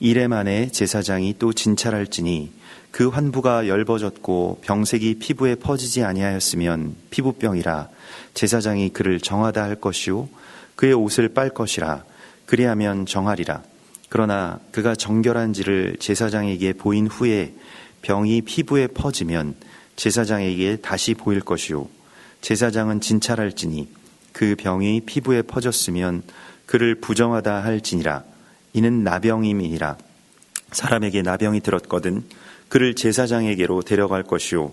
이레 만에 제사장이 또 진찰할지니 그 환부가 엷어졌고 병색이 피부에 퍼지지 아니하였으면 피부병이라 제사장이 그를 정하다 할 것이요 그의 옷을 빨 것이라 그리하면 정하리라. 그러나 그가 정결한지를 제사장에게 보인 후에 병이 피부에 퍼지면 제사장에게 다시 보일 것이요 제사장은 진찰할지니 그 병이 피부에 퍼졌으면 그를 부정하다 할지니라. 이는 나병임이니라. 사람에게 나병이 들었거든 그를 제사장에게로 데려갈 것이요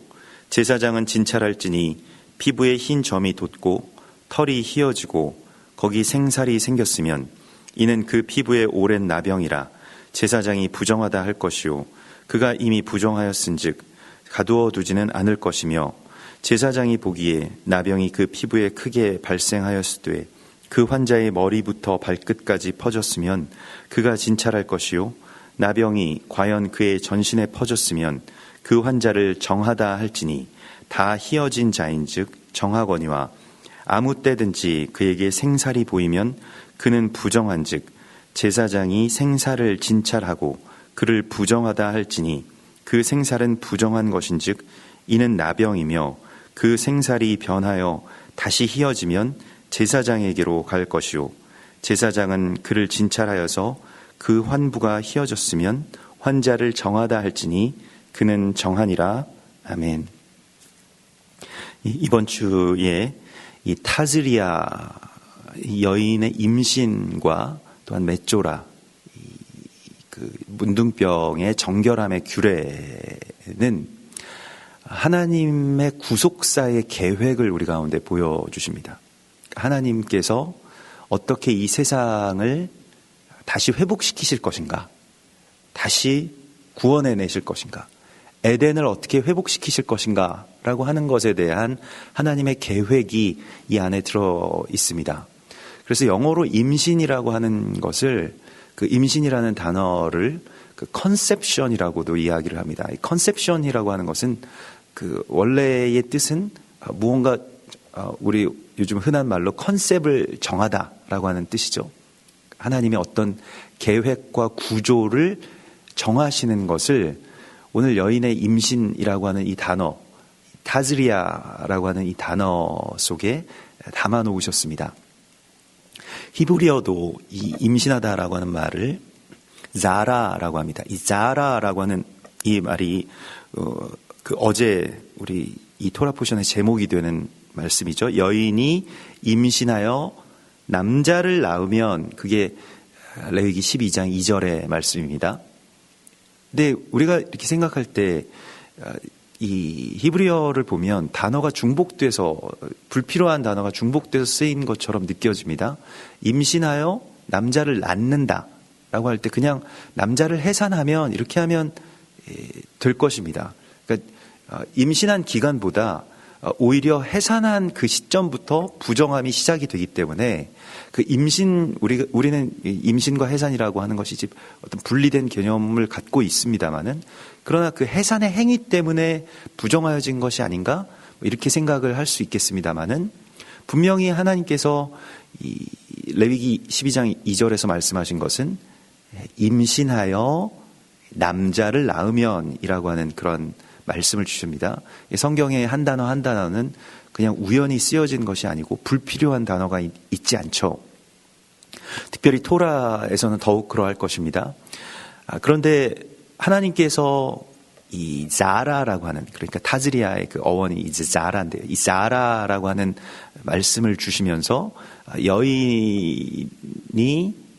제사장은 진찰할지니 피부에 흰 점이 돋고 털이 휘어지고 거기 생살이 생겼으면 이는 그 피부에 오랜 나병이라. 제사장이 부정하다 할 것이요 그가 이미 부정하였은즉 가두어 두지는 않을 것이며 제사장이 보기에 나병이 그 피부에 크게 발생하였으되 그 환자의 머리부터 발끝까지 퍼졌으면 그가 진찰할 것이요 나병이 과연 그의 전신에 퍼졌으면 그 환자를 정하다 할지니 다 희어진 자인즉 정하거니와 아무 때든지 그에게 생살이 보이면 그는 부정한즉 제사장이 생살을 진찰하고 그를 부정하다 할지니 그 생살은 부정한 것인즉 이는 나병이며 그 생살이 변하여 다시 희어지면 제사장에게로 갈 것이요 제사장은 그를 진찰하여서 그 환부가 희어졌으면 환자를 정하다 할지니 그는 정하니라. 아멘. 이번 주에 이 타즈리아 여인의 임신과 또한 메조라 그 문둥병의 정결함의 규례는 하나님의 구속사의 계획을 우리 가운데 보여주십니다. 하나님께서 어떻게 이 세상을 다시 회복시키실 것인가, 다시 구원해내실 것인가, 에덴을 어떻게 회복시키실 것인가 라고 하는 것에 대한 하나님의 계획이 이 안에 들어 있습니다. 그래서 영어로 임신이라고 하는 것을 그 임신이라는 단어를 그 컨셉션이라고도 이야기를 합니다. 이 컨셉션이라고 하는 것은 그 원래의 뜻은 무언가 우리 요즘 흔한 말로 컨셉을 정하다라고 하는 뜻이죠. 하나님의 어떤 계획과 구조를 정하시는 것을 오늘 여인의 임신이라고 하는 이 단어, 타즈리아라고 하는 이 단어 속에 담아 놓으셨습니다. 히브리어도 이 임신하다라고 하는 말을 자라라고 합니다. 이 자라라고 하는 이 말이 그 어제 우리 이 토라 포션의 제목이 되는 말씀이죠. 여인이 임신하여 남자를 낳으면 그게 레위기 12장 2절의 말씀입니다. 근데 우리가 이렇게 생각할 때 이 히브리어를 보면 단어가 중복돼서 불필요한 단어가 중복돼서 쓰인 것처럼 느껴집니다. 임신하여 남자를 낳는다 라고 할 때 그냥 남자를 해산하면 이렇게 하면 될 것입니다. 그러니까 임신한 기간보다 오히려 해산한 그 시점부터 부정함이 시작이 되기 때문에 그 임신, 우리는 임신과 해산이라고 하는 것이 어떤 분리된 개념을 갖고 있습니다만은 그러나 그 해산의 행위 때문에 부정하여진 것이 아닌가 이렇게 생각을 할 수 있겠습니다만은 분명히 하나님께서 이 레위기 12장 2절에서 말씀하신 것은 임신하여 남자를 낳으면이라고 하는 그런 말씀을 주십니다. 성경의 한 단어 한 단어는 그냥 우연히 쓰여진 것이 아니고 불필요한 단어가 있지 않죠. 특별히 토라에서는 더욱 그러할 것입니다. 그런데 하나님께서 이 자라라고 하는, 그러니까 타즈리아의 그 어원이 이제 자라인데요. 이 자라라고 하는 말씀을 주시면서 여인이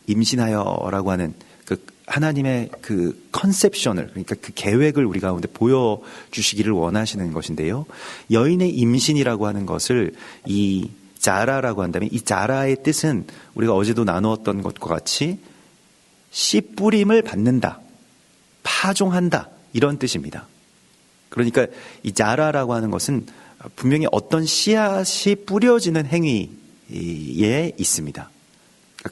임신하여라고 하는 그 하나님의 그 컨셉션을, 그러니까 그 계획을 우리 가운데 보여주시기를 원하시는 것인데요. 여인의 임신이라고 하는 것을 이 자라라고 한다면 이 자라의 뜻은 우리가 어제도 나누었던 것과 같이 씨 뿌림을 받는다, 파종한다 이런 뜻입니다. 그러니까 이 자라라고 하는 것은 분명히 어떤 씨앗이 뿌려지는 행위에 있습니다.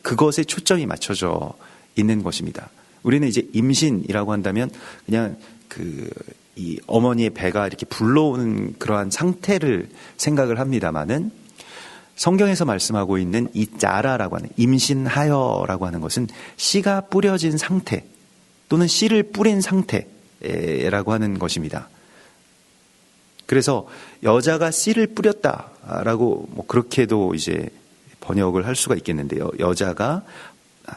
그것에 초점이 맞춰져 있는 것입니다. 우리는 이제 임신이라고 한다면 그냥 이 어머니의 배가 이렇게 불러오는 그러한 상태를 생각을 합니다만은 성경에서 말씀하고 있는 이 자라라고 하는 임신하여라고 하는 것은 씨가 뿌려진 상태, 또는 씨를 뿌린 상태라고 하는 것입니다. 그래서 여자가 씨를 뿌렸다라고 그렇게도 이제 번역을 할 수가 있겠는데요. 여자가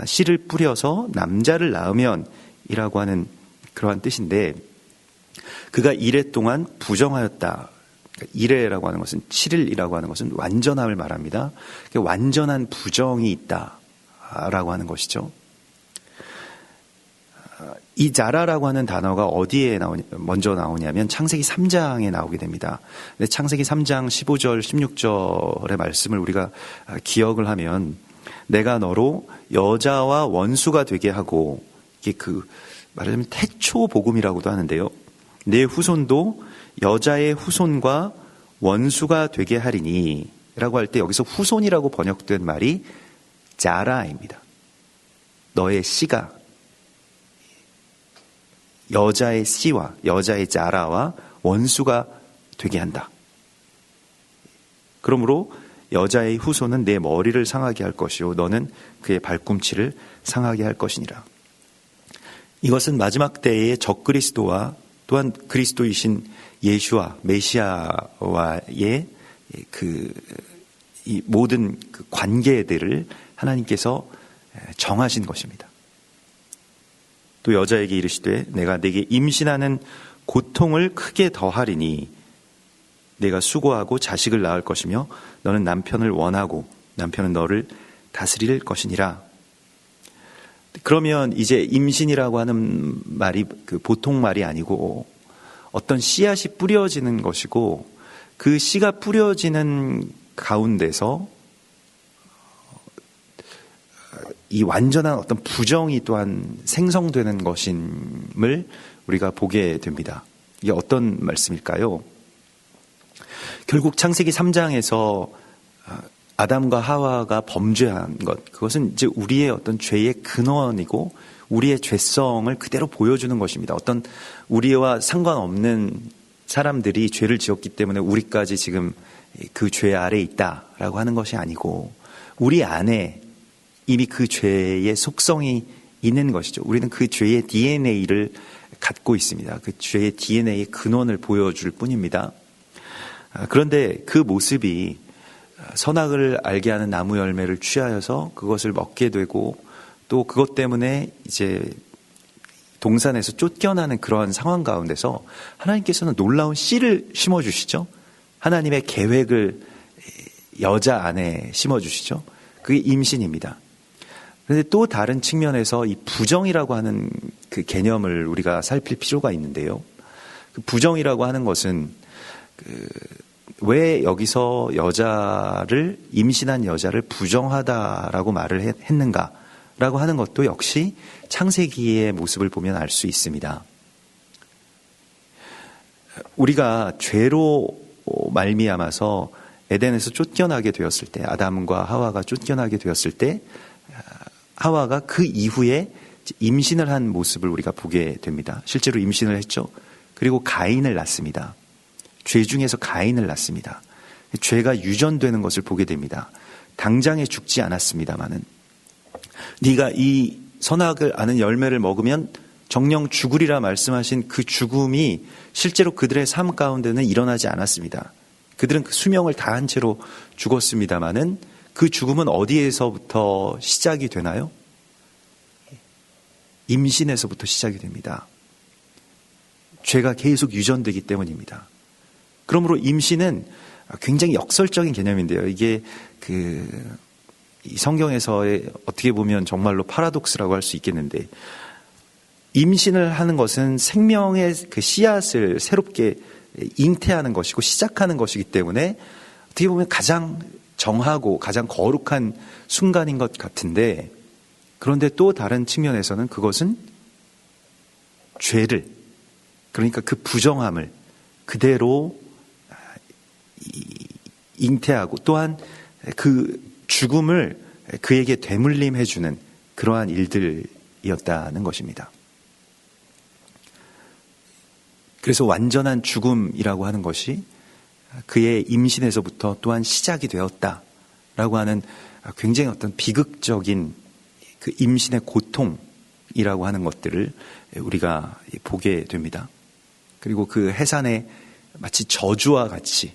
씨를 뿌려서 남자를 낳으면이라고 하는 그러한 뜻인데, 그가 이래 동안 부정하였다. 이래라고 하는 것은, 7일이라고 하는 것은 완전함을 말합니다. 완전한 부정이 있다라고 하는 것이죠. 이 자라라고 하는 단어가 어디에 먼저 나오냐면 창세기 3장에 나오게 됩니다. 근데 창세기 3장 15절, 16절의 말씀을 우리가 기억을 하면, 내가 너로 여자와 원수가 되게 하고, 이게 말하자면 태초 복음이라고도 하는데요. 내 후손도 여자의 후손과 원수가 되게 하리니 라고 할 때 여기서 후손이라고 번역된 말이 자라입니다. 너의 씨가 여자의 씨와 여자의 자라와 원수가 되게 한다. 그러므로 여자의 후손은 내 머리를 상하게 할 것이요 너는 그의 발꿈치를 상하게 할 것이니라. 이것은 마지막 때의 적그리스도와 또한 그리스도이신 예수와 메시아와의 이 모든 관계들을 하나님께서 정하신 것입니다. 또 여자에게 이르시되 내가 네게 임신하는 고통을 크게 더하리니 내가 수고하고 자식을 낳을 것이며 너는 남편을 원하고 남편은 너를 다스릴 것이니라. 그러면 이제 임신이라고 하는 말이 보통 말이 아니고 어떤 씨앗이 뿌려지는 것이고, 그 씨가 뿌려지는 가운데서 이 완전한 어떤 부정이 또한 생성되는 것임을 우리가 보게 됩니다. 이게 어떤 말씀일까요? 결국 창세기 3장에서 아담과 하와가 범죄한 것, 그것은 이제 우리의 어떤 죄의 근원이고 우리의 죄성을 그대로 보여주는 것입니다. 어떤 우리와 상관없는 사람들이 죄를 지었기 때문에 우리까지 지금 그 죄 아래에 있다라고 하는 것이 아니고, 우리 안에 이미 그 죄의 속성이 있는 것이죠. 우리는 그 죄의 DNA를 갖고 있습니다. 그 죄의 DNA의 근원을 보여줄 뿐입니다. 그런데 그 모습이 선악을 알게 하는 나무 열매를 취하여서 그것을 먹게 되고, 또 그것 때문에 이제 동산에서 쫓겨나는 그러한 상황 가운데서 하나님께서는 놀라운 씨를 심어주시죠. 하나님의 계획을 여자 안에 심어주시죠. 그게 임신입니다. 그런데 또 다른 측면에서 이 부정이라고 하는 그 개념을 우리가 살필 필요가 있는데요. 그 부정이라고 하는 것은 왜 여기서 임신한 여자를 부정하다라고 말을 했는가라고 하는 것도 역시 창세기의 모습을 보면 알 수 있습니다. 우리가 죄로 말미암아서 에덴에서 쫓겨나게 되었을 때, 아담과 하와가 쫓겨나게 되었을 때 하와가 그 이후에 임신을 한 모습을 우리가 보게 됩니다. 실제로 임신을 했죠. 그리고 가인을 낳습니다. 죄 중에서 가인을 낳습니다. 죄가 유전되는 것을 보게 됩니다. 당장에 죽지 않았습니다마는, 네가 이 선악을 아는 열매를 먹으면 정령 죽으리라 말씀하신 그 죽음이 실제로 그들의 삶 가운데는 일어나지 않았습니다. 그들은 그 수명을 다한 채로 죽었습니다마는 그 죽음은 어디에서부터 시작이 되나요? 임신에서부터 시작이 됩니다. 죄가 계속 유전되기 때문입니다. 그러므로 임신은 굉장히 역설적인 개념인데요. 이게 이 성경에서의 어떻게 보면 정말로 파라독스라고 할 수 있겠는데, 임신을 하는 것은 생명의 그 씨앗을 새롭게 잉태하는 것이고 시작하는 것이기 때문에 어떻게 보면 가장 정하고 가장 거룩한 순간인 것 같은데, 그런데 또 다른 측면에서는 그것은 죄를, 그러니까 그 부정함을 그대로 잉태하고 또한 그 죽음을 그에게 되물림해주는 그러한 일들이었다는 것입니다. 그래서 완전한 죽음이라고 하는 것이 그의 임신에서부터 또한 시작이 되었다라고 하는 굉장히 어떤 비극적인 그 임신의 고통, 고통이라고 하는 것들을 우리가 보게 됩니다. 그리고 그 해산에 마치 저주와 같이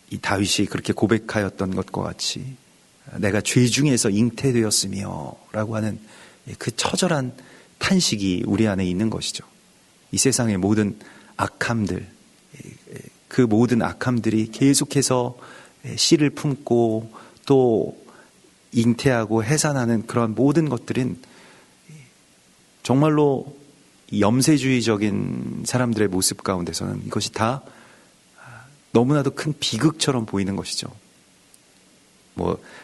이 다윗이 그렇게 고백하였던 것과 같이 내가 죄 중에서 잉태되었으며 라고 하는 그 처절한 탄식이 우리 안에 있는 것이죠. 이 세상의 모든 악함들, 그 모든 악함들이 계속해서 씨를 품고 또 잉태하고 해산하는 그런 모든 것들은 정말로 염세주의적인 사람들의 모습 가운데서는 이것이 다 너무나도 큰 비극처럼 보이는 것이죠.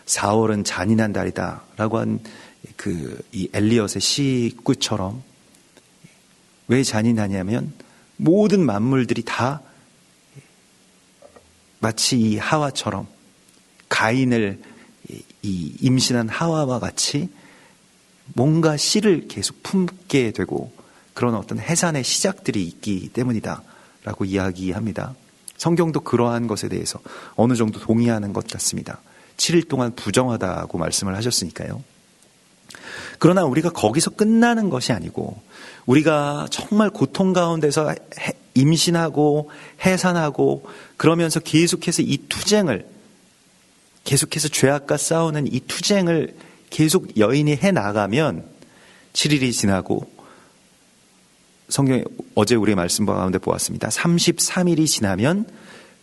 4월은 잔인한 달이다 라고 한 이 엘리엇의 시구처럼 왜 잔인하냐면 모든 만물들이 다 마치 이 하와처럼 가인을 이 임신한 하와와 같이 뭔가 씨를 계속 품게 되고 그런 어떤 해산의 시작들이 있기 때문이다 라고 이야기합니다. 성경도 그러한 것에 대해서 어느 정도 동의하는 것 같습니다. 7일 동안 부정하다고 말씀을 하셨으니까요. 그러나 우리가 거기서 끝나는 것이 아니고 우리가 정말 고통 가운데서 임신하고 해산하고 그러면서 계속해서 이 투쟁을 계속해서 죄악과 싸우는 이 투쟁을 계속 여인이 해나가면 7일이 지나고 성경에 어제 우리의 말씀 가운데 보았습니다. 33일이 지나면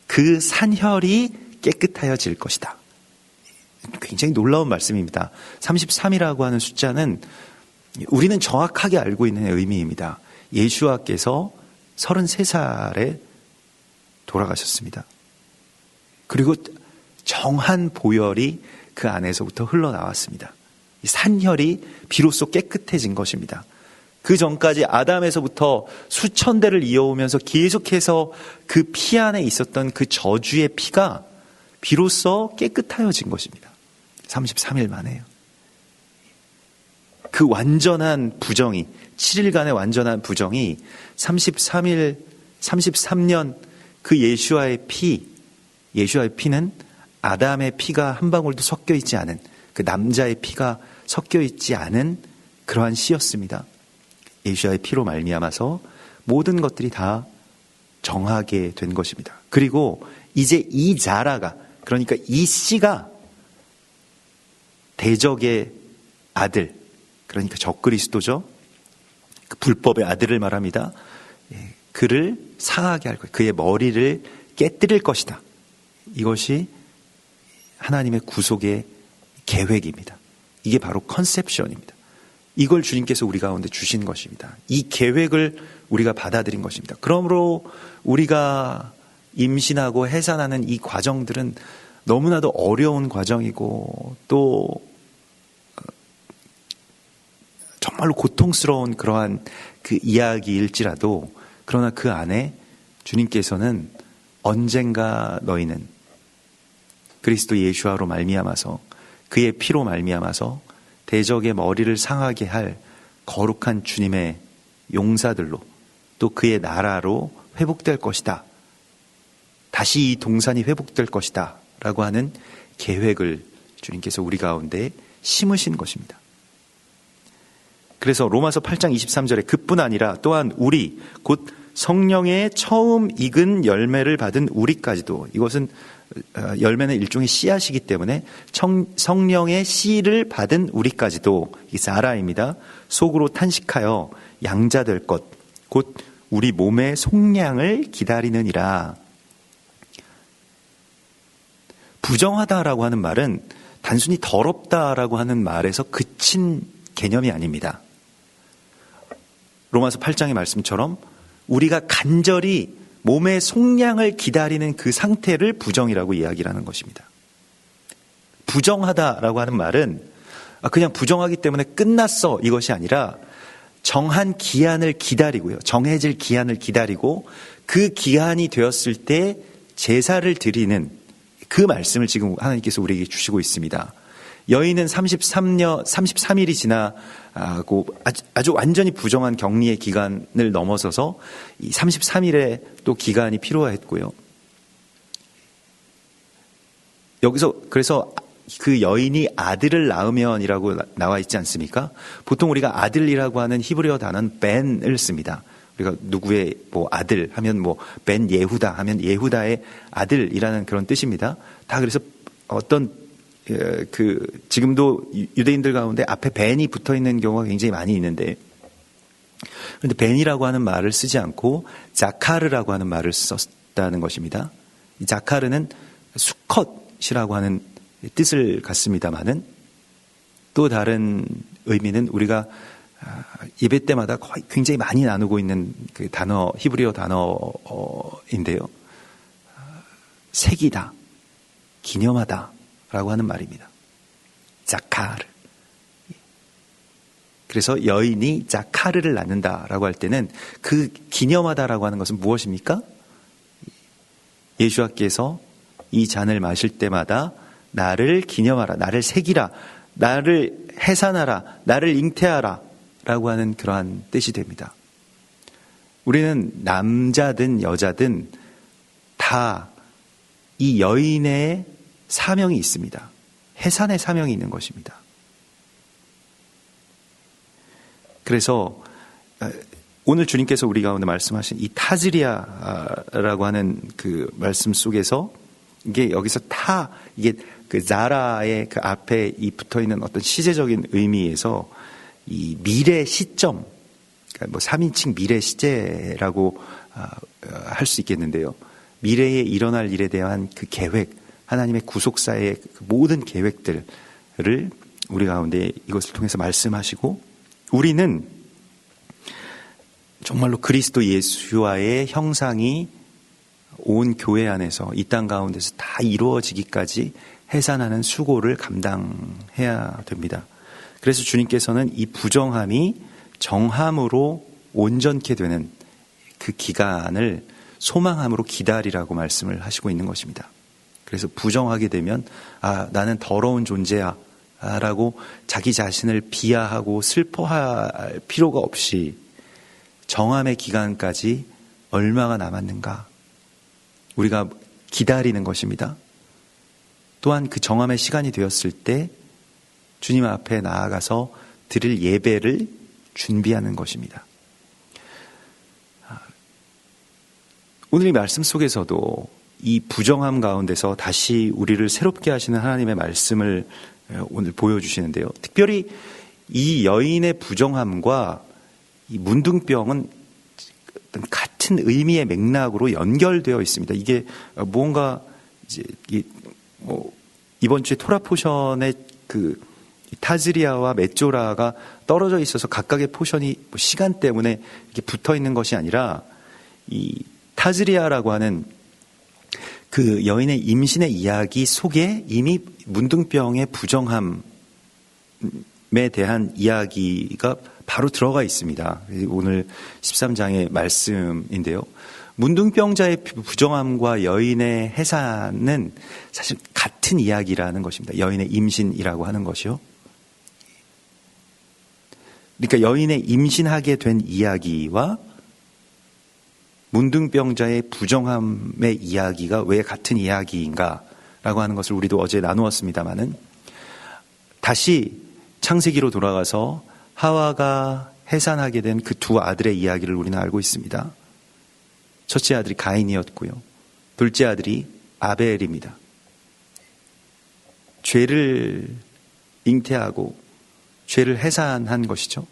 그 산혈이 깨끗하여질 것이다. 굉장히 놀라운 말씀입니다. 33이라고 하는 숫자는 우리는 정확하게 알고 있는 의미입니다. 예수와께서 33살에 돌아가셨습니다. 그리고 정한 보혈이 그 안에서부터 흘러나왔습니다. 산혈이 비로소 깨끗해진 것입니다. 그 전까지 아담에서부터 수천 대를 이어오면서 계속해서 그 피 안에 있었던 그 저주의 피가 비로소 깨끗하여진 것입니다. 33일 만에요. 그 완전한 부정이 7일간의 완전한 부정이 33일 33년 그 예수와의 피는 아담의 피가 한 방울도 섞여 있지 않은 그 남자의 피가 섞여 있지 않은 그러한 씨였습니다. 예수와의 피로 말미암아서 모든 것들이 다 정하게 된 것입니다. 그리고 이제 이 자라가 그러니까 이 씨가 대적의 아들 그러니까 적그리스도죠. 그 불법의 아들을 말합니다. 그를 상하게 할 거예요. 그의 머리를 깨뜨릴 것이다. 이것이 하나님의 구속의 계획입니다. 이게 바로 컨셉션입니다. 이걸 주님께서 우리 가운데 주신 것입니다. 이 계획을 우리가 받아들인 것입니다. 그러므로 우리가 임신하고 해산하는 이 과정들은 너무나도 어려운 과정이고 또 정말로 고통스러운 그러한 그 이야기일지라도 그러나 그 안에 주님께서는 언젠가 너희는 그리스도 예수와로 말미암아서 그의 피로 말미암아서 대적의 머리를 상하게 할 거룩한 주님의 용사들로 또 그의 나라로 회복될 것이다. 다시 이 동산이 회복될 것이다. 라고 하는 계획을 주님께서 우리 가운데 심으신 것입니다. 그래서 로마서 8장 23절에 그뿐 아니라 또한 우리 곧 성령의 처음 익은 열매를 받은 우리까지도 이것은 열매는 일종의 씨앗이기 때문에 성령의 씨를 받은 우리까지도 이 사라입니다. 속으로 탄식하여 양자될 것 곧 우리 몸의 속량을 기다리느니라. 부정하다라고 하는 말은 단순히 더럽다라고 하는 말에서 그친 개념이 아닙니다. 로마서 8장의 말씀처럼 우리가 간절히 몸의 속량을 기다리는 그 상태를 부정이라고 이야기를 하는 것입니다. 부정하다라고 하는 말은 그냥 부정하기 때문에 끝났어 이것이 아니라 정한 기한을 기다리고요. 정해질 기한을 기다리고 그 기한이 되었을 때 제사를 드리는 그 말씀을 지금 하나님께서 우리에게 주시고 있습니다. 여인은 33일이 지나고 아주 완전히 부정한 격리의 기간을 넘어서서 이 33일의 또 기간이 필요했고요. 여기서 그래서 그 여인이 아들을 낳으면이라고 나와 있지 않습니까? 보통 우리가 아들이라고 하는 히브리어 단어는 벤을 씁니다. 우리가 누구의 뭐 아들 하면 뭐 벤 예후다 하면 예후다의 아들이라는 그런 뜻입니다. 다 그래서 어떤 지금도 유대인들 가운데 앞에 벤이 붙어 있는 경우가 굉장히 많이 있는데, 그런데 벤이라고 하는 말을 쓰지 않고 자카르라고 하는 말을 썼다는 것입니다. 이 자카르는 수컷이라고 하는 뜻을 갖습니다만은 또 다른 의미는 우리가 예배 때마다 거의 굉장히 많이 나누고 있는 그 단어, 히브리어 단어인데요. 색이다, 기념하다 라고 하는 말입니다. 자카르. 그래서 여인이 자카르를 낳는다라고 할 때는 그 기념하다라고 하는 것은 무엇입니까? 예수와께서 이 잔을 마실 때마다 나를 기념하라, 나를 새기라, 나를 해산하라, 나를 잉태하라 라고 하는 그러한 뜻이 됩니다. 우리는 남자든 여자든 다 이 여인의 사명이 있습니다. 해산의 사명이 있는 것입니다. 그래서 오늘 주님께서 우리 가운데 말씀하신 이 타즈리아라고 하는 그 말씀 속에서 이게 여기서 이게 그 자라의 그 앞에 이 붙어 있는 어떤 시제적인 의미에서 이 미래 시점, 그러니까 뭐 3인칭 미래 시제라고 할 수 있겠는데요. 미래에 일어날 일에 대한 그 계획, 하나님의 구속사의 그 모든 계획들을 우리 가운데 이것을 통해서 말씀하시고, 우리는 정말로 그리스도 예수와의 형상이 온 교회 안에서 이 땅 가운데서 다 이루어지기까지 해산하는 수고를 감당해야 됩니다. 그래서 주님께서는 이 부정함이 정함으로 온전케 되는 그 기간을 소망함으로 기다리라고 말씀을 하시고 있는 것입니다. 그래서 부정하게 되면 나는 더러운 존재야 라고 자기 자신을 비하하고 슬퍼할 필요가 없이 정함의 기간까지 얼마가 남았는가 우리가 기다리는 것입니다. 또한 그 정함의 시간이 되었을 때 주님 앞에 나아가서 드릴 예배를 준비하는 것입니다. 오늘 이 말씀 속에서도 이 부정함 가운데서 다시 우리를 새롭게 하시는 하나님의 말씀을 오늘 보여주시는데요. 특별히 이 여인의 부정함과 이 문둥병은 어떤 같은 의미의 맥락으로 연결되어 있습니다. 이게 무언가 이제 이번 주에 토라 포션의 그 타즈리아와 맷조라가 떨어져 있어서 각각의 포션이 시간 때문에 이렇게 붙어 있는 것이 아니라 이 타즈리아라고 하는 그 여인의 임신의 이야기 속에 이미 문둥병의 부정함에 대한 이야기가 바로 들어가 있습니다. 오늘 13장의 말씀인데요. 문둥병자의 부정함과 여인의 해산은 사실 같은 이야기라는 것입니다. 여인의 임신이라고 하는 것이요. 그러니까 여인의 임신하게 된 이야기와 문둥병자의 부정함의 이야기가 왜 같은 이야기인가라고 하는 것을 우리도 어제 나누었습니다마는 다시 창세기로 돌아가서 하와가 해산하게 된 그 두 아들의 이야기를 우리는 알고 있습니다. 첫째 아들이 가인이었고요. 둘째 아들이 아벨입니다. 죄를 잉태하고 죄를 해산한 것이죠.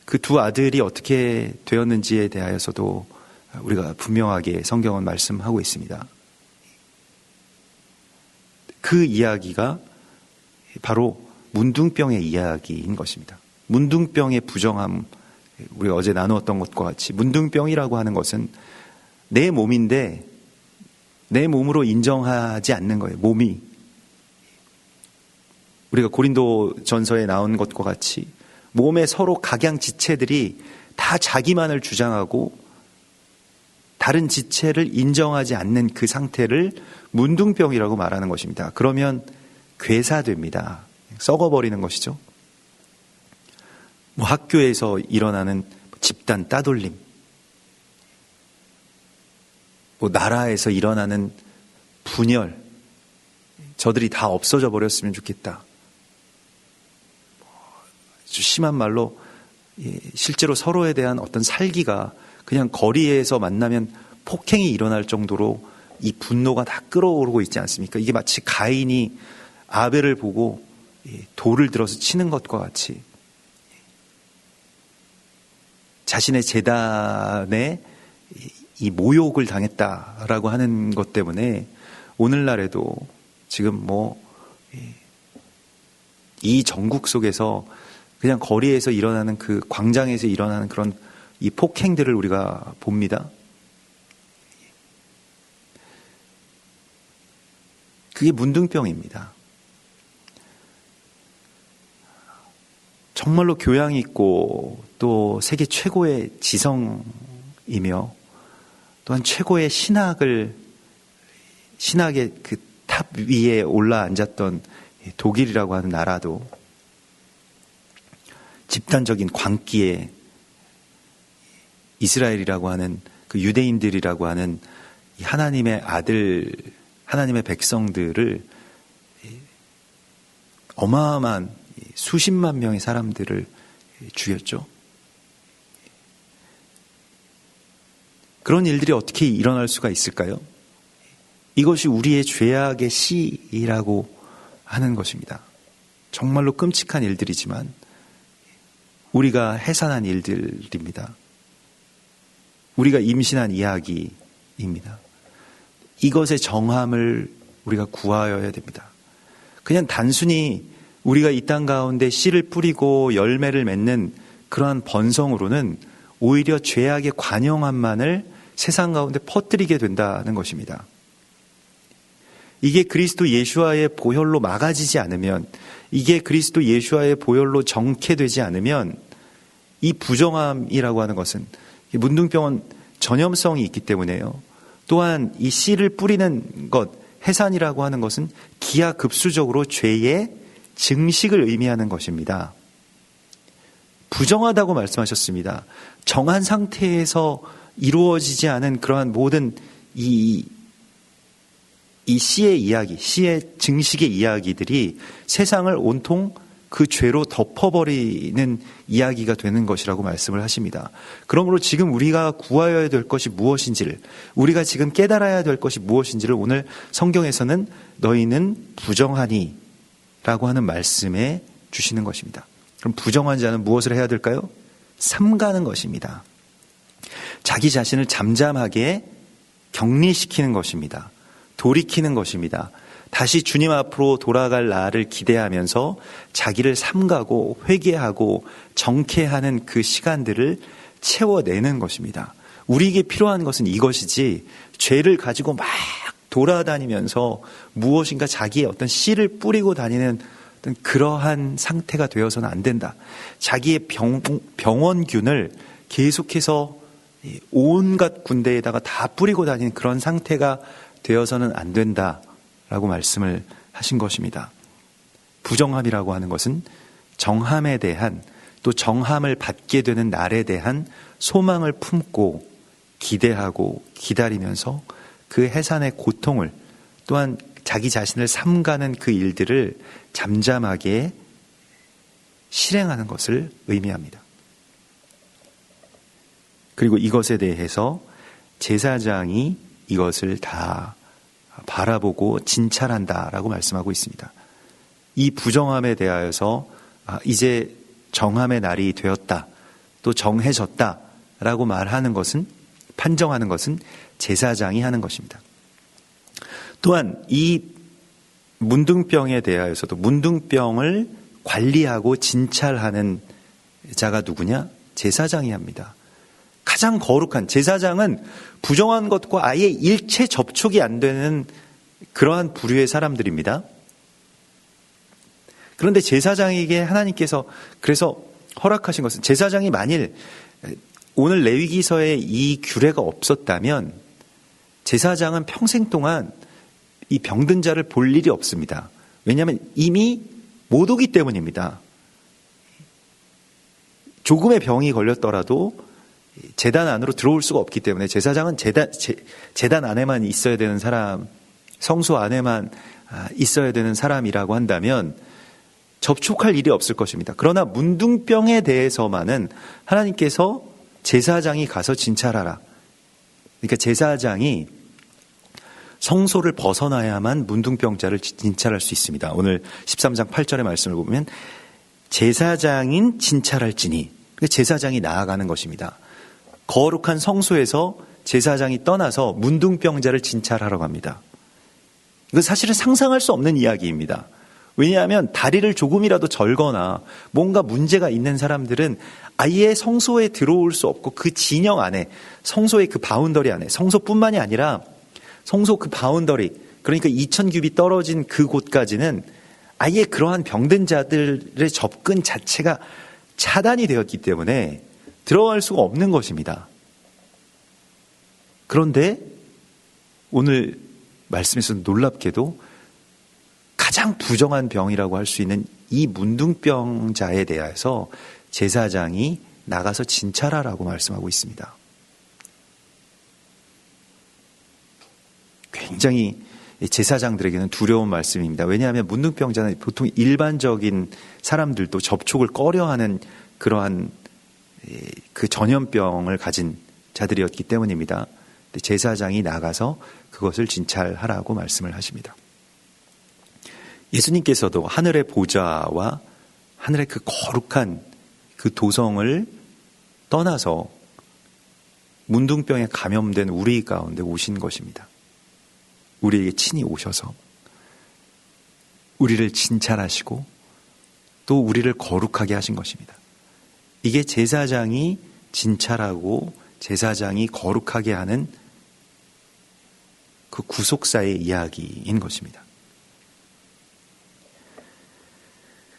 그 두 아들이 어떻게 되었는지에 대하여서도 우리가 분명하게 성경은 말씀하고 있습니다. 그 이야기가 바로 문둥병의 이야기인 것입니다. 문둥병의 부정함, 우리가 어제 나누었던 것과 같이 문둥병이라고 하는 것은 내 몸인데 내 몸으로 인정하지 않는 거예요. 몸이. 우리가 고린도 전서에 나온 것과 같이 몸의 서로 각양 지체들이 다 자기만을 주장하고 다른 지체를 인정하지 않는 그 상태를 문둥병이라고 말하는 것입니다. 그러면 괴사됩니다. 썩어버리는 것이죠. 학교에서 일어나는 집단 따돌림, 나라에서 일어나는 분열, 저들이 다 없어져 버렸으면 좋겠다. 아주 심한 말로 실제로 서로에 대한 어떤 살기가 그냥 거리에서 만나면 폭행이 일어날 정도로 이 분노가 다 끌어오르고 있지 않습니까? 이게 마치 가인이 아벨을 보고 돌을 들어서 치는 것과 같이 자신의 제단에 이 모욕을 당했다라고 하는 것 때문에 오늘날에도 지금 이 전국 속에서 그냥 거리에서 일어나는 그 광장에서 일어나는 그런 이 폭행들을 우리가 봅니다. 그게 문둥병입니다. 정말로 교양 있고 또 세계 최고의 지성이며 또한 최고의 신학의 그 탑 위에 올라 앉았던 독일이라고 하는 나라도 집단적인 광기에 이스라엘이라고 하는 그 유대인들이라고 하는 하나님의 아들, 하나님의 백성들을 어마어마한 수십만 명의 사람들을 죽였죠. 그런 일들이 어떻게 일어날 수가 있을까요? 이것이 우리의 죄악의 씨라고 하는 것입니다. 정말로 끔찍한 일들이지만 우리가 해산한 일들입니다. 우리가 임신한 이야기입니다. 이것의 정함을 우리가 구하여야 됩니다. 그냥 단순히 우리가 이 땅 가운데 씨를 뿌리고 열매를 맺는 그러한 번성으로는 오히려 죄악의 관영함만을 세상 가운데 퍼뜨리게 된다는 것입니다. 이게 그리스도 예수와의 보혈로 막아지지 않으면, 이게 그리스도 예수와의 보혈로 정케되지 않으면 이 부정함이라고 하는 것은, 문둥병은 전염성이 있기 때문에요. 또한 이 씨를 뿌리는 것, 해산이라고 하는 것은 기하급수적으로 죄의 증식을 의미하는 것입니다. 부정하다고 말씀하셨습니다. 정한 상태에서 이루어지지 않은 그러한 모든 이 씨의 이야기, 씨의 증식의 이야기들이 세상을 온통 그 죄로 덮어버리는 이야기가 되는 것이라고 말씀을 하십니다. 그러므로 지금 우리가 구하여야 될 것이 무엇인지를, 우리가 지금 깨달아야 될 것이 무엇인지를 오늘 성경에서는 너희는 부정하니 라고 하는 말씀에 주시는 것입니다. 그럼 부정한 자는 무엇을 해야 될까요? 삼가는 것입니다. 자기 자신을 잠잠하게 격리시키는 것입니다. 돌이키는 것입니다. 다시 주님 앞으로 돌아갈 날을 기대하면서 자기를 삼가고 회개하고 정케하는 그 시간들을 채워내는 것입니다. 우리에게 필요한 것은 이것이지, 죄를 가지고 막 돌아다니면서 무엇인가 자기의 어떤 씨를 뿌리고 다니는 어떤 그러한 상태가 되어서는 안 된다. 자기의 병원균을 계속해서 온갖 군대에다가 다 뿌리고 다니는 그런 상태가 되어서는 안 된다라고 말씀을 하신 것입니다. 부정함이라고 하는 것은 정함에 대한, 또 정함을 받게 되는 날에 대한 소망을 품고 기대하고 기다리면서 그 해산의 고통을, 또한 자기 자신을 삼가는 그 일들을 잠잠하게 실행하는 것을 의미합니다. 그리고 이것에 대해서 제사장이 이것을 다 바라보고 진찰한다라고 말씀하고 있습니다. 이 부정함에 대하여서 이제 정함의 날이 되었다, 또 정해졌다라고 말하는 것은, 판정하는 것은 제사장이 하는 것입니다. 또한 이 문둥병에 대하여서도 문둥병을 관리하고 진찰하는 자가 누구냐? 제사장이 합니다. 가장 거룩한, 제사장은 부정한 것과 아예 일체 접촉이 안 되는 그러한 부류의 사람들입니다. 그런데 제사장에게 하나님께서 그래서 허락하신 것은, 제사장이 만일 오늘 레위기서에 이 규례가 없었다면 제사장은 평생 동안 이 병든 자를 볼 일이 없습니다. 왜냐하면 이미 못 오기 때문입니다. 조금의 병이 걸렸더라도 제단 안으로 들어올 수가 없기 때문에 제사장은 제단 안에만 있어야 되는 성소 안에만 있어야 되는 사람이라고 한다면 접촉할 일이 없을 것입니다. 그러나 문둥병에 대해서만은 하나님께서 제사장이 가서 진찰하라. 그러니까 제사장이 성소를 벗어나야만 문둥병자를 진찰할 수 있습니다. 오늘 13장 8절의 말씀을 보면 제사장인 진찰할지니, 제사장이 나아가는 것입니다. 거룩한 성소에서 제사장이 떠나서 문둥병자를 진찰하러 갑니다. 이건 사실은 상상할 수 없는 이야기입니다. 왜냐하면 다리를 조금이라도 절거나 뭔가 문제가 있는 사람들은 아예 성소에 들어올 수 없고 그 진영 안에, 성소의 그 바운더리 안에, 성소뿐만이 아니라 성소 그 바운더리, 그러니까 2000규빗 떨어진 그곳까지는 아예 그러한 병든 자들의 접근 자체가 차단이 되었기 때문에 들어갈 수가 없는 것입니다. 그런데 오늘 말씀에서 놀랍게도 가장 부정한 병이라고 할 수 있는 이 문둥병자에 대해서 제사장이 나가서 진찰하라고 말씀하고 있습니다. 굉장히 제사장들에게는 두려운 말씀입니다. 왜냐하면 문둥병자는 보통 일반적인 사람들도 접촉을 꺼려하는 그러한 그 전염병을 가진 자들이었기 때문입니다. 제사장이 나가서 그것을 진찰하라고 말씀을 하십니다. 예수님께서도 하늘의 보좌와 하늘의 그 거룩한 그 도성을 떠나서 문둥병에 감염된 우리 가운데 오신 것입니다. 우리에게 친히 오셔서 우리를 진찰하시고 또 우리를 거룩하게 하신 것입니다. 이게 제사장이 진찰하고 제사장이 거룩하게 하는 그 구속사의 이야기인 것입니다.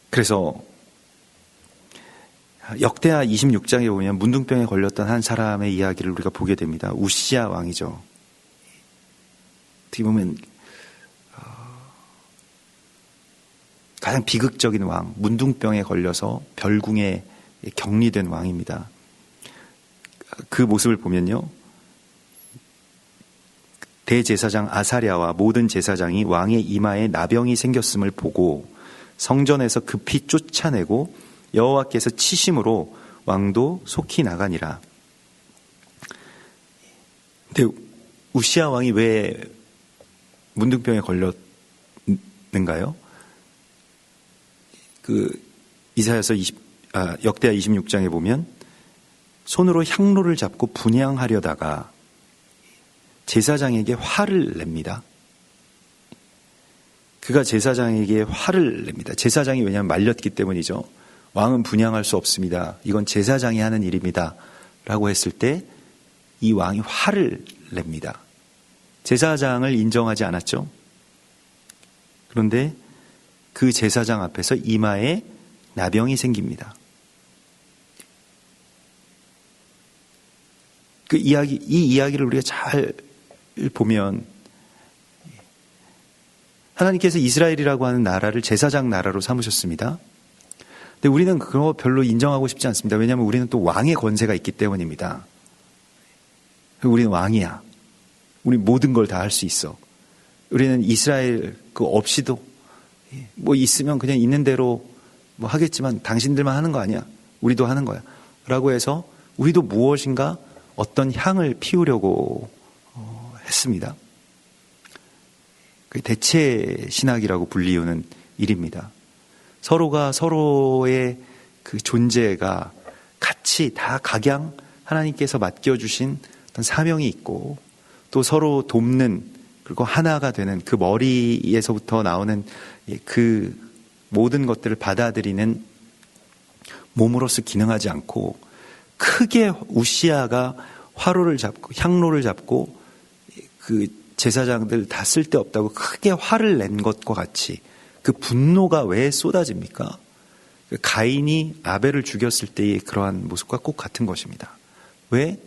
그래서 역대하 26장에 보면 문둥병에 걸렸던 한 사람의 이야기를 우리가 보게 됩니다. 우시야 왕이죠. 어떻게 보면 가장 비극적인 왕, 문둥병에 걸려서 별궁에 격리된 왕입니다. 그 모습을 보면요, 대제사장 아사랴와 모든 제사장이 왕의 이마에 나병이 생겼음을 보고 성전에서 급히 쫓아내고 여호와께서 치심으로 왕도 속히 나가니라. 근데 우시야 왕이 왜 문둥병에 걸렸는가요? 역대하 26장에 보면 손으로 향로를 잡고 분향하려다가 제사장에게 화를 냅니다. 그가 제사장에게 화를 냅니다. 제사장이 왜냐하면 말렸기 때문이죠. 왕은 분향할 수 없습니다. 이건 제사장이 하는 일입니다. 라고 했을 때 이 왕이 화를 냅니다. 제사장을 인정하지 않았죠. 그런데 그 제사장 앞에서 이마에 나병이 생깁니다. 이 이야기를 우리가 잘 보면 하나님께서 이스라엘이라고 하는 나라를 제사장 나라로 삼으셨습니다. 근데 우리는 그거 별로 인정하고 싶지 않습니다. 왜냐하면 우리는 또 왕의 권세가 있기 때문입니다. 우리는 왕이야. 우리 모든 걸 다 할 수 있어. 우리는 이스라엘 그 없이도 뭐 있으면 그냥 있는 대로 뭐 하겠지만 당신들만 하는 거 아니야. 우리도 하는 거야. 라고 해서 우리도 무엇인가 어떤 향을 피우려고 했습니다. 대체 신학이라고 불리우는 일입니다. 서로가 서로의 그 존재가 같이 다 각양 하나님께서 맡겨주신 어떤 사명이 있고 또 서로 돕는 그리고 하나가 되는 그 머리에서부터 나오는 그 모든 것들을 받아들이는 몸으로서 기능하지 않고 크게 우시야가 화로를 잡고 향로를 잡고 그 제사장들 다 쓸데없다고 크게 화를 낸 것과 같이 그 분노가 왜 쏟아집니까? 가인이 아벨을 죽였을 때의 그러한 모습과 꼭 같은 것입니다. 왜?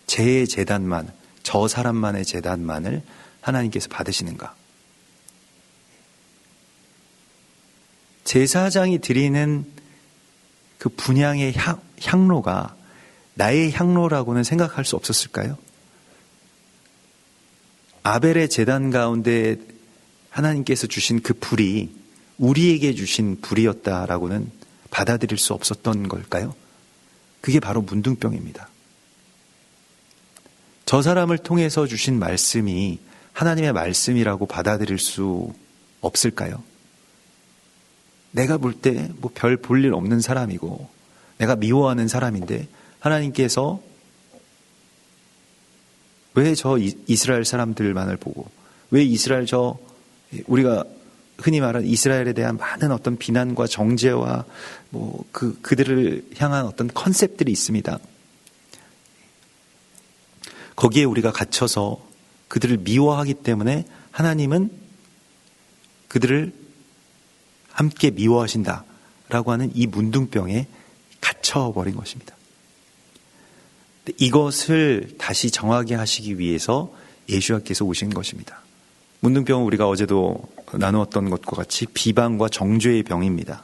제 제단만, 저 사람만의 제단만을 하나님께서 받으시는가? 제사장이 드리는 그 분향의 향로가 나의 향로라고는 생각할 수 없었을까요? 아벨의 제단 가운데 하나님께서 주신 그 불이 우리에게 주신 불이었다라고는 받아들일 수 없었던 걸까요? 그게 바로 문둥병입니다. 저 사람을 통해서 주신 말씀이 하나님의 말씀이라고 받아들일 수 없을까요? 내가 볼 때 뭐 별 볼 일 없는 사람이고 내가 미워하는 사람인데 하나님께서 왜 저 이스라엘 사람들만을 보고 왜 이스라엘 우리가 흔히 말하는 이스라엘에 대한 많은 어떤 비난과 정죄와 뭐 그들을 향한 어떤 컨셉들이 있습니다. 거기에 우리가 갇혀서 그들을 미워하기 때문에 하나님은 그들을 함께 미워하신다라고 하는 이 문둥병에 갇혀버린 것입니다. 이것을 다시 정하게 하시기 위해서 예수께서 오신 것입니다. 문둥병은 우리가 어제도 나누었던 것과 같이 비방과 정죄의 병입니다.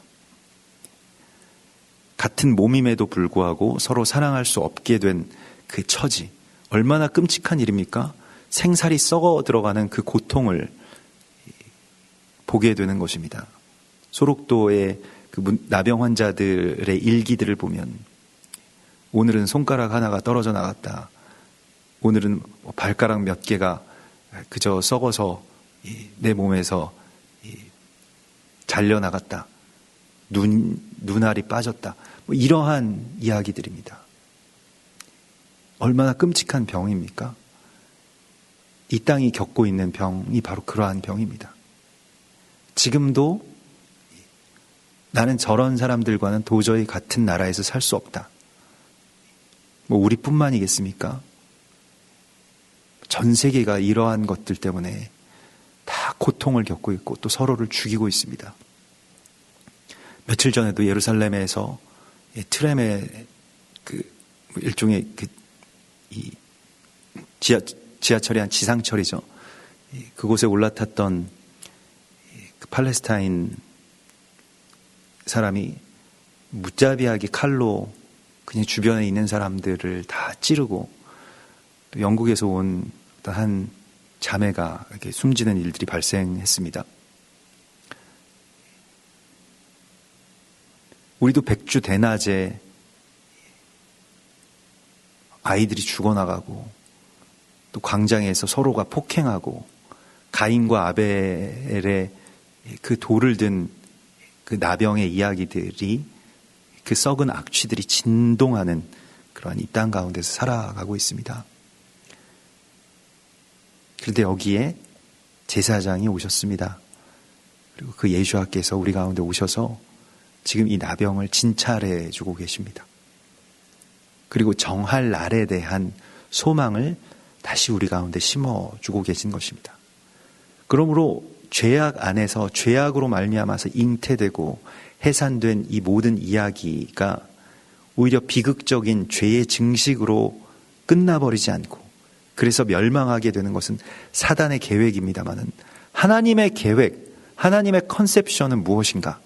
같은 몸임에도 불구하고 서로 사랑할 수 없게 된 그 처지, 얼마나 끔찍한 일입니까? 생살이 썩어 들어가는 그 고통을 보게 되는 것입니다. 소록도의 그 나병 환자들의 일기들을 보면 오늘은 손가락 하나가 떨어져 나갔다. 오늘은 발가락 몇 개가 그저 썩어서 내 몸에서 잘려나갔다. 눈알이 빠졌다. 뭐 이러한 이야기들입니다. 얼마나 끔찍한 병입니까? 이 땅이 겪고 있는 병이 바로 그러한 병입니다. 지금도 나는 저런 사람들과는 도저히 같은 나라에서 살 수 없다. 뭐 우리뿐만이겠습니까? 전 세계가 이러한 것들 때문에 다 고통을 겪고 있고 또 서로를 죽이고 있습니다. 며칠 전에도 예루살렘에서 트램의 일종의 이 지하철이 한 지상철이죠. 그곳에 올라탔던 그 팔레스타인 사람이 무자비하게 칼로 그냥 주변에 있는 사람들을 다 찌르고 또 영국에서 온 한 자매가 이렇게 숨지는 일들이 발생했습니다. 우리도 백주 대낮에 아이들이 죽어나가고 또 광장에서 서로가 폭행하고 가인과 아벨의 그 돌을 든 그 나병의 이야기들이 그 썩은 악취들이 진동하는 그러한 이 땅 가운데서 살아가고 있습니다. 그런데 여기에 제사장이 오셨습니다. 그리고 그 예수와께서 우리 가운데 오셔서 지금 이 나병을 진찰해 주고 계십니다. 그리고 정할 날에 대한 소망을 다시 우리 가운데 심어주고 계신 것입니다. 그러므로 죄악 안에서 죄악으로 말미암아서 잉태되고 해산된 이 모든 이야기가 오히려 비극적인 죄의 증식으로 끝나버리지 않고 그래서 멸망하게 되는 것은 사단의 계획입니다마는 하나님의 계획, 하나님의 컨셉션은 무엇인가?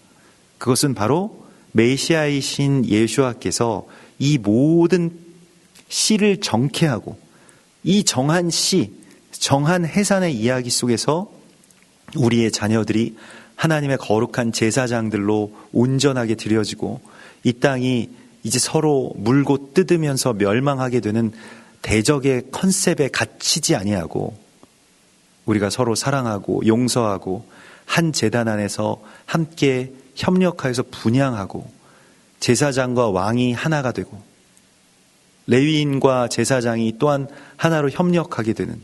그것은 바로 메시아이신 예수와께서 이 모든 씨를 정케하고 이 정한 씨, 정한 해산의 이야기 속에서 우리의 자녀들이 하나님의 거룩한 제사장들로 온전하게 드려지고 이 땅이 이제 서로 물고 뜯으면서 멸망하게 되는 대적의 컨셉에 갇히지 아니하고 우리가 서로 사랑하고 용서하고 한 제단 안에서 함께 협력하여서 분향하고 제사장과 왕이 하나가 되고 레위인과 제사장이 또한 하나로 협력하게 되는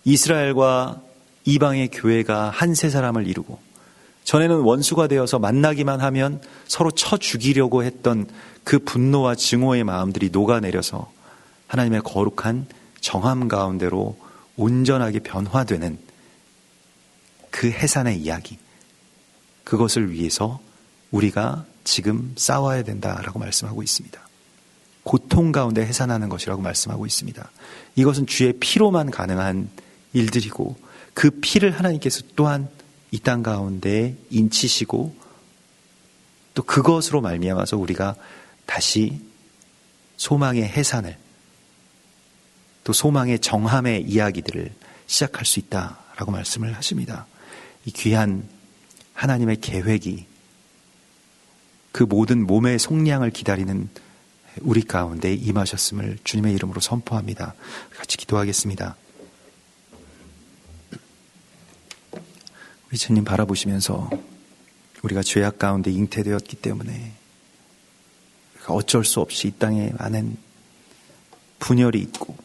이스라엘과 이방의 교회가 한 세 사람을 이루고 전에는 원수가 되어서 만나기만 하면 서로 쳐 죽이려고 했던 그 분노와 증오의 마음들이 녹아내려서 하나님의 거룩한 정함 가운데로 온전하게 변화되는 그 해산의 이야기, 그것을 위해서 우리가 지금 싸워야 된다라고 말씀하고 있습니다. 고통 가운데 해산하는 것이라고 말씀하고 있습니다. 이것은 주의 피로만 가능한 일들이고 그 피를 하나님께서 또한 이 땅 가운데 인치시고 또 그것으로 말미암아서 우리가 다시 소망의 해산을 또 소망의 정함의 이야기들을 시작할 수 있다라고 말씀을 하십니다. 이 귀한 하나님의 계획이 그 모든 몸의 속량을 기다리는 우리 가운데 임하셨음을 주님의 이름으로 선포합니다. 같이 기도하겠습니다. 우리 주님 바라보시면서 우리가 죄악 가운데 잉태되었기 때문에 어쩔 수 없이 이 땅에 많은 분열이 있고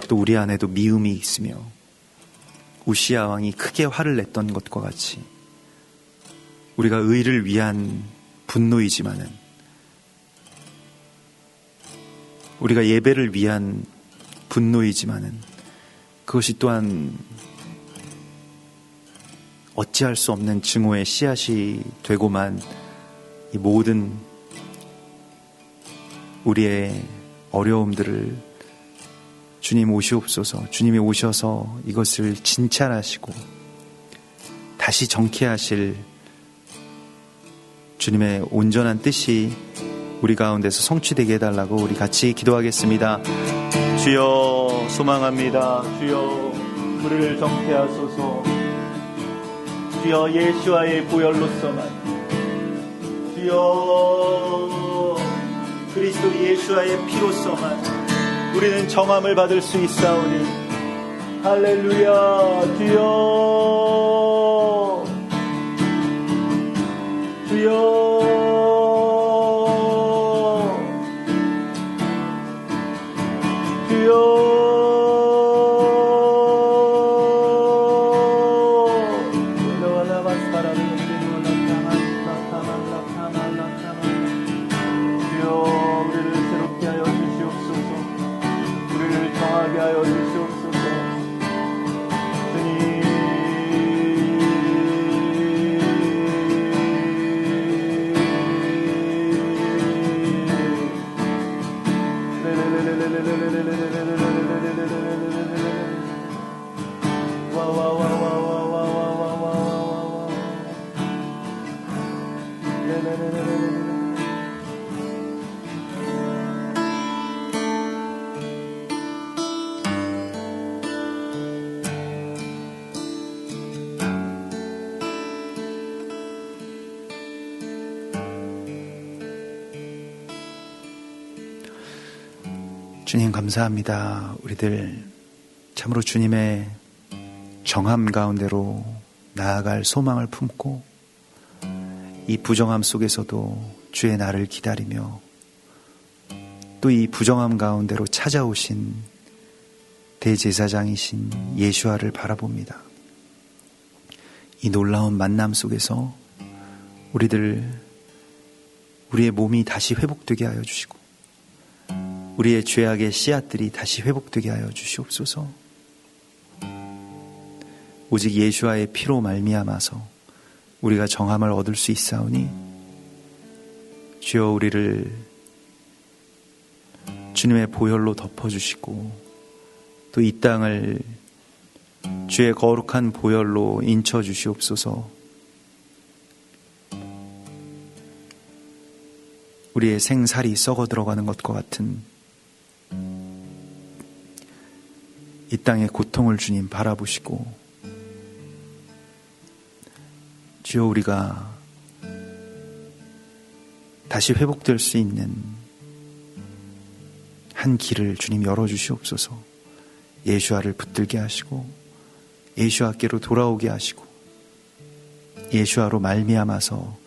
또 우리 안에도 미움이 있으며 우시아 왕이 크게 화를 냈던 것과 같이 우리가 의를 위한 분노이지만은 우리가 예배를 위한 분노이지만은 그것이 또한 어찌할 수 없는 증오의 씨앗이 되고만 이 모든 우리의 어려움들을 주님 오시옵소서, 주님이 오셔서 이것을 진찰하시고 다시 정케하실 주님의 온전한 뜻이 우리 가운데서 성취되게 해달라고 우리 같이 기도하겠습니다. 주여 소망합니다. 주여 우리를 정케하소서. 주여 예수와의 보혈로서만, 주여 그리스도 예수와의 피로서만 우리는 정함을 받을 수 있사오니 할렐루야. 주여 주여 주여 주님 감사합니다. 우리들 참으로 주님의 정함 가운데로 나아갈 소망을 품고 이 부정함 속에서도 주의 날을 기다리며 또 이 부정함 가운데로 찾아오신 대제사장이신 예수와를 바라봅니다. 이 놀라운 만남 속에서 우리의 몸이 다시 회복되게 하여 주시고 우리의 죄악의 씨앗들이 다시 회복되게 하여 주시옵소서. 오직 예수와의 피로 말미암아서 우리가 정함을 얻을 수 있사오니 주여 우리를 주님의 보혈로 덮어주시고 또 이 땅을 주의 거룩한 보혈로 인쳐 주시옵소서. 우리의 생살이 썩어 들어가는 것과 같은 이 땅의 고통을 주님 바라보시고 주여 우리가 다시 회복될 수 있는 한 길을 주님 열어주시옵소서. 예수와를 붙들게 하시고 예수와께로 돌아오게 하시고 예수와로 말미암아서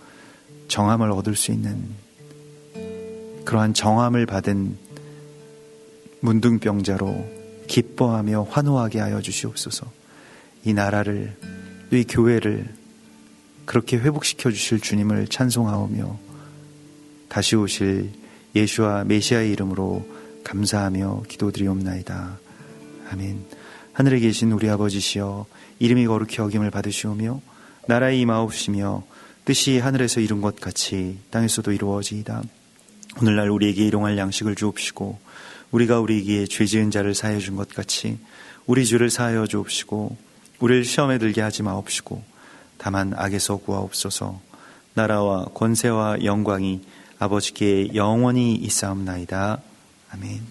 정함을 얻을 수 있는 그러한 정함을 받은 문둥병자로 기뻐하며 환호하게 하여 주시옵소서. 이 나라를 또 이 교회를 그렇게 회복시켜 주실 주님을 찬송하오며 다시 오실 예수와 메시아의 이름으로 감사하며 기도드리옵나이다. 아멘. 하늘에 계신 우리 아버지시여 이름이 거룩히 여김을 받으시오며 나라의 임하옵시며 뜻이 하늘에서 이룬 것 같이 땅에서도 이루어지이다. 오늘날 우리에게 일용할 양식을 주옵시고 우리가 우리에게 죄 지은 자를 사하여 준 것 같이 우리 죄를 사하여 주옵시고 우리를 시험에 들게 하지 마옵시고 다만 악에서 구하옵소서. 나라와 권세와 영광이 아버지께 영원히 있사옵나이다. 아멘.